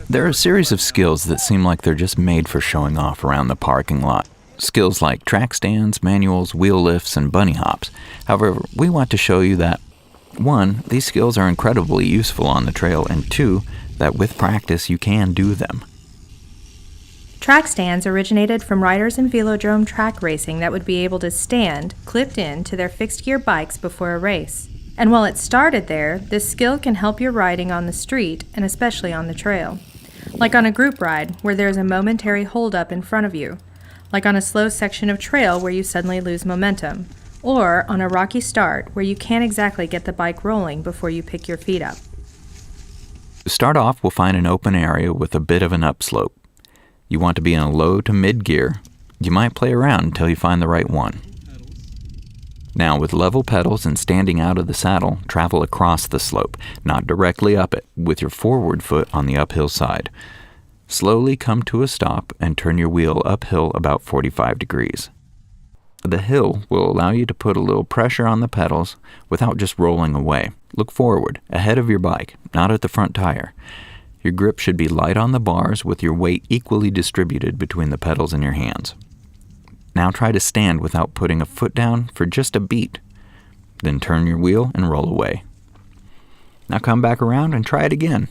There are a series of skills that seem like they're just made for showing off around the parking lot. Skills like track stands, manuals, wheel lifts, and bunny hops. However, we want to show you that 1, these skills are incredibly useful on the trail, and 2, that with practice you can do them. Track stands originated from riders in velodrome track racing that would be able to stand clipped in to their fixed-gear bikes before a race. And while it started there, this skill can help your riding on the street and especially on the trail. Like on a group ride where there's a momentary hold-up in front of you. Like on a slow section of trail where you suddenly lose momentum. Or on a rocky start where you can't exactly get the bike rolling before you pick your feet up. To start off, we'll find an open area with a bit of an upslope. You want to be in a low to mid gear. You might play around until you find the right one. Now, with level pedals and standing out of the saddle, travel across the slope, not directly up it, with your forward foot on the uphill side. Slowly come to a stop and turn your wheel uphill about 45 degrees. The hill will allow you to put a little pressure on the pedals without just rolling away. Look forward, ahead of your bike, not at the front tire. Your grip should be light on the bars with your weight equally distributed between the pedals and your hands. Now try to stand without putting a foot down for just a beat. Then turn your wheel and roll away. Now come back around and try it again.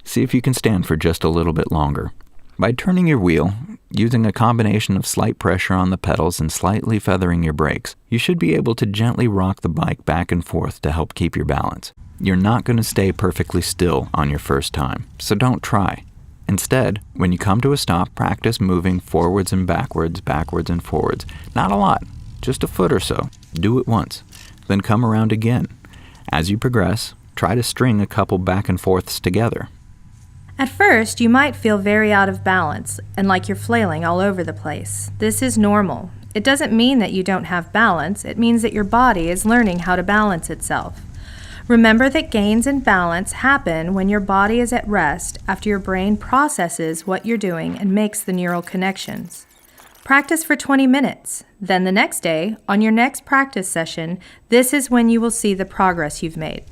See if you can stand for just a little bit longer. By turning your wheel, using a combination of slight pressure on the pedals and slightly feathering your brakes, you should be able to gently rock the bike back and forth to help keep your balance. You're not going to stay perfectly still on your first time, so don't try. Instead, when you come to a stop, practice moving forwards and backwards, backwards and forwards. Not a lot, just a foot or so. Do it once, then come around again. As you progress, try to string a couple back and forths together. At first, you might feel very out of balance and like you're flailing all over the place. This is normal. It doesn't mean that you don't have balance. It means that your body is learning how to balance itself. Remember that gains in balance happen when your body is at rest after your brain processes what you're doing and makes the neural connections. Practice for 20 minutes. Then the next day, on your next practice session, this is when you will see the progress you've made.